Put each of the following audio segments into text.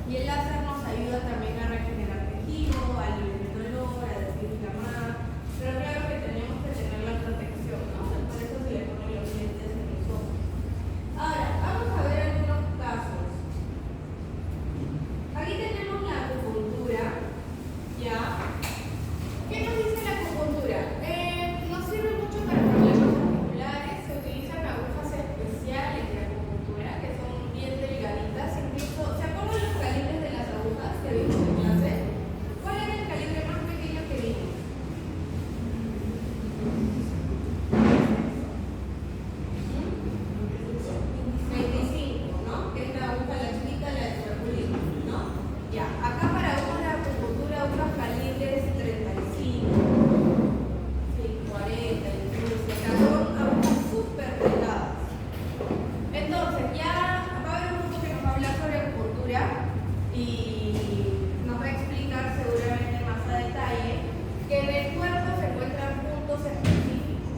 Y el láser nos ayuda también a regenerar tejido, a aliviar el dolor, a desinflamar. Pero claro que tenemos que tener la protección, ¿no? Por eso se le ponen los lentes en los ojos. Ahora, vamos a ver algunos casos. Aquí tenemos la acupuntura, ¿ya? ¿Qué nos dice la acupuntura? Nos sirve mucho para problemas articulares, se utilizan agujas especiales de acupuntura que son bien delgaditas, incluso, ¿se acuerdan los calibres de las agujas que vimos en clase? ¿Cuál era el calibre más pequeño que vimos? 25, ¿no? Que es la aguja, la chiquita, la de circulito, ¿no? Ya, acá para agujas de acupuntura, agujas calibres 35, sí, 40, incluso, o sea, son agujas súper delgadas. Entonces, ya va a haber un grupo que nos va a hablar sobre acupuntura y nos va a explicar seguramente más a detalle que en el cuerpo se encuentran puntos específicos.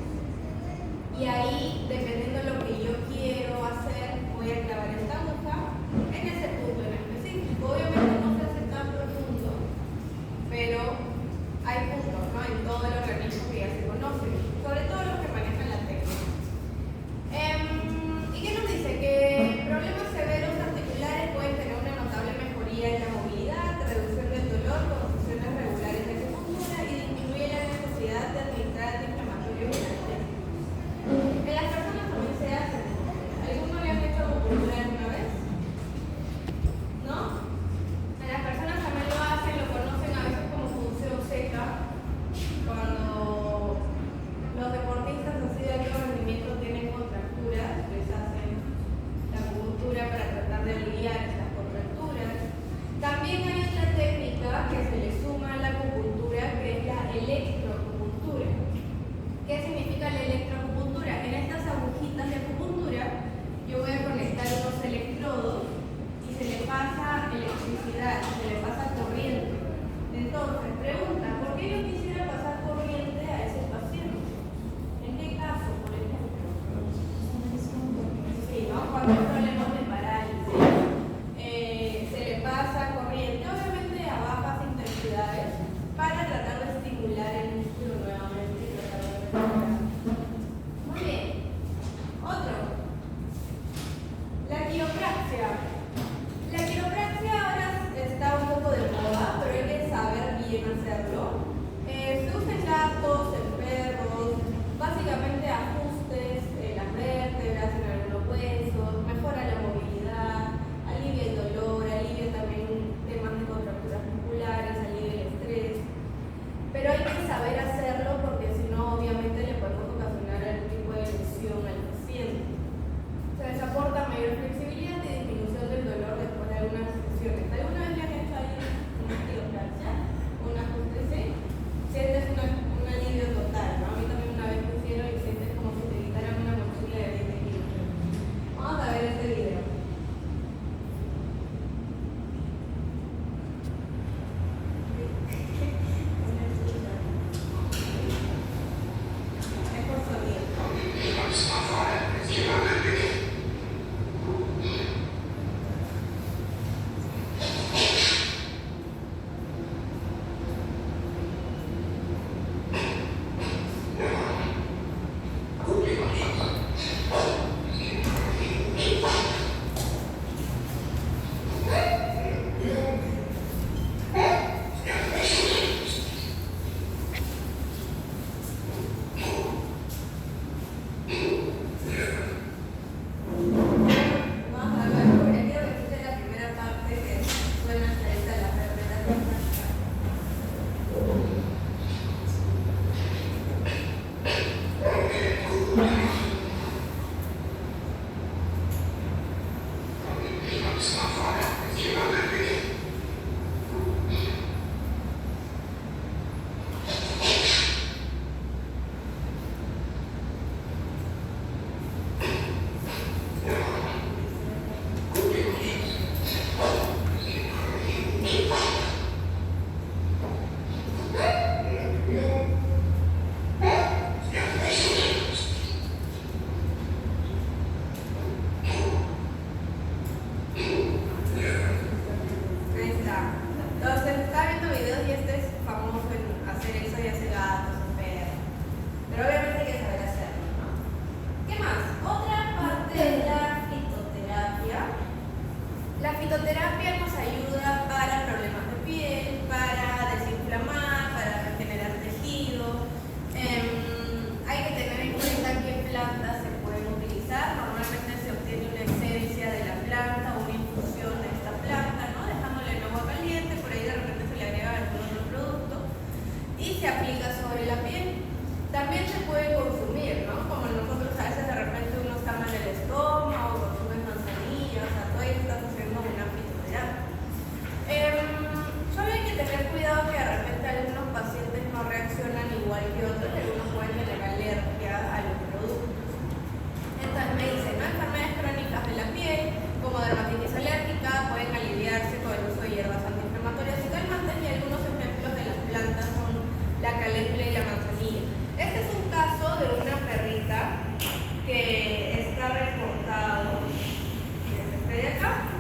Y ahí, dependiendo de lo que yo quiero hacer, voy a clavar esta aguja en ese punto en específico. Obviamente no se hace tan profundo, pero hay puntos, ¿no? En todo el organismo que ya se conocen, sobre todo los que manejan la técnica. ¿Y qué nos dice? Que problemas severos articulares pueden tener una notable mejoría en la hacer eso y hace gatos o perros. Pero obviamente hay que saber hacerlo, ¿no? ¿Qué más? Otra parte de la fitoterapia. La fitoterapia nos ayuda para problemas de piel, para desinflamar, para regenerar tejido. Hay que tener en cuenta qué plantas se pueden utilizar. Normalmente se obtiene una esencia de la planta o una infusión de esta planta, ¿no? Dejándole en agua caliente, por ahí de repente se le agrega algún otro producto y se aplica sobre la piel. También se puede consumir, ¿no? Como nosotros a veces de repente uno está mal del estómago, consume manzanillas, o sea, tú ahí estás haciendo una fitoterapia. Solo hay que tener cuidado que de repente algunos pacientes no reaccionan igual que otros, que algunos pueden tener alergia a los productos. Entonces me dicen, ¿no? Enfermedades crónicas de la piel, como dermatitis alérgica, pueden aliviarse con el uso de hierbas antiinflamatorias y calmantes, y algunos ejemplos de las plantas son la caléndula y la manzanilla. Este es un caso de una perrita que está reportado desde de acá.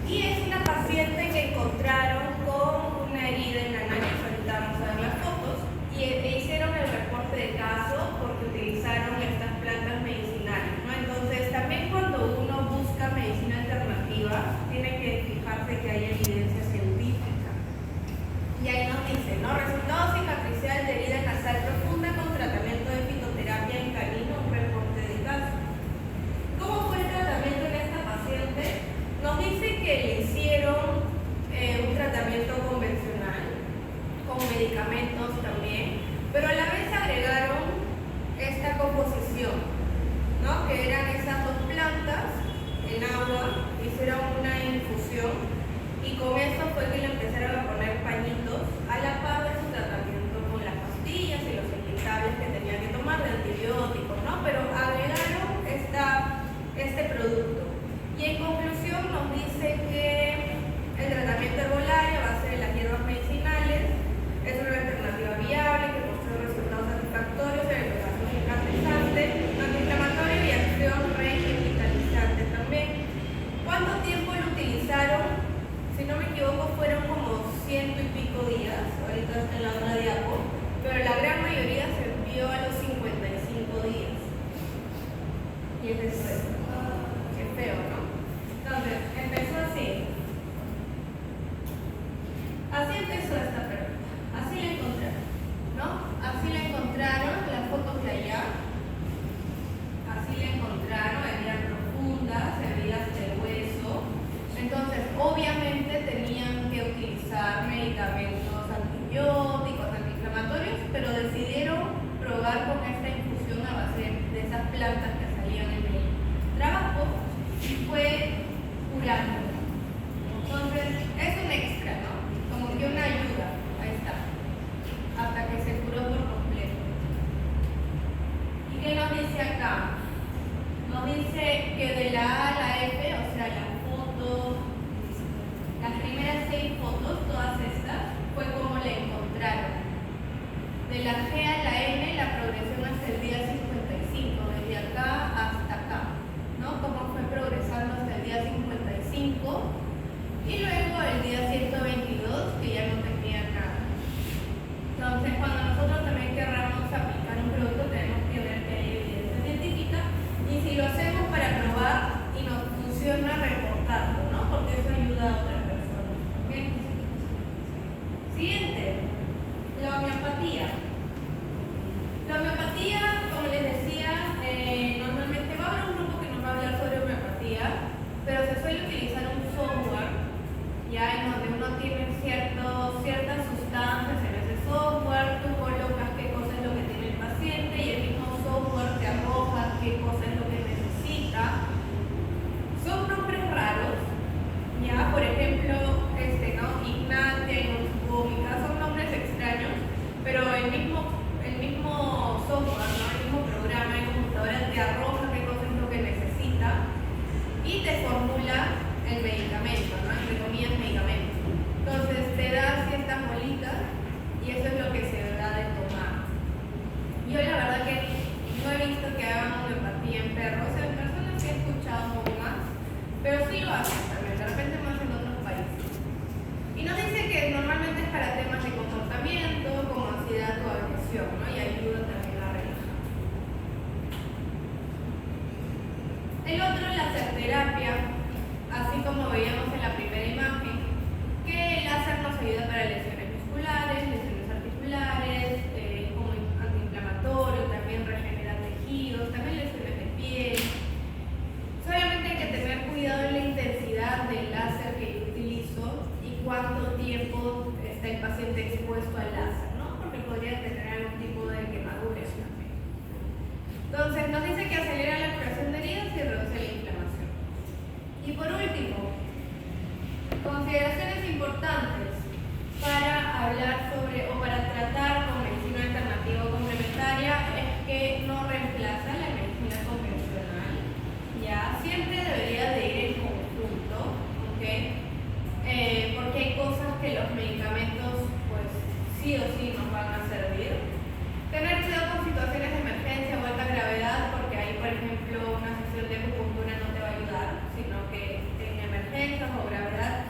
Y es una paciente que encontraron con una herida en la nariz. Ahorita vamos a ver las fotos. Y hicieron el reporte de caso porque utilizaron estas plantas medicinales, ¿no? Entonces, también cuando uno busca medicina alternativa, tiene que fijarse que hay evidencia científica. Y ahí nos dice, ¿no? Resultado cicatricial de herida nasal profunda con tratamiento de fitoterapia en canino, un reporte de caso. ¿Cómo fue el tratamiento en esta paciente? Nos dice que le hicieron un tratamiento convencional, con medicamentos también, pero a la vez agregaron esta composición, ¿no? Que eran esas dos plantas en agua, hicieron una infusión y con eso fue que le empezaron a poner pañitos a la par de su tratamiento con las pastillas y los inyectables que tenía que tomar de antibióticos, ¿no? Pero agregaron este producto. Y en conclusión nos dice que el tratamiento herbolario a base de las hierbas medicinales es una alternativa viable que mostró resultados satisfactorios en el proceso cicatrizante, antiinflamatorio y acción revitalizante también. ¿Cuánto tiempo lo utilizaron? Si no me equivoco fueron como 100 y pico días, ahorita está en la otra diapo, pero la gran mayoría se envió a los 55 días. Y es después. Qué feo, ¿no? Entonces, empezó así. Así empezó esta pregunta. Así la encontraron, ¿no? Así la encontraron, las fotos de allá. Así la encontraron, heridas profundas, heridas del hueso. Entonces, obviamente tenían que utilizar medicamentos antibióticos, antiinflamatorios, pero decidieron probar con esta infusión a base de esas plantas que salían en el trabajo y fue curando. Entonces, es un extra, ¿no? Como que una ayuda, ahí está, hasta que se curó por completo. ¿Y qué nos dice acá? Nos dice que de la A a la F, o sea, la foto, las primeras 6 fotos, todas estas, fue como la encontraron. De la G a la N, la progresión hasta el día 55, desde acá hasta acá, ¿no? Cómo fue progresando hasta el día 55 esté expuesto al láser, ¿no? Porque podría tener algún tipo de quemaduras también. Entonces, nos dice que acelera la curación de heridas y reduce la inflamación. Y por último, consideraciones importantes para hablar sobre o para tratar con medicina alternativa o complementaria es que no reemplaza la medicina convencional, ya siempre debería de ir en conjunto, ¿ok? Porque hay cosas que los medicamentos pues sí o sí nos van a servir. Tener cuidado con situaciones de emergencia o alta gravedad, porque ahí por ejemplo una sesión de acupuntura no te va a ayudar, sino que en emergencias o gravedad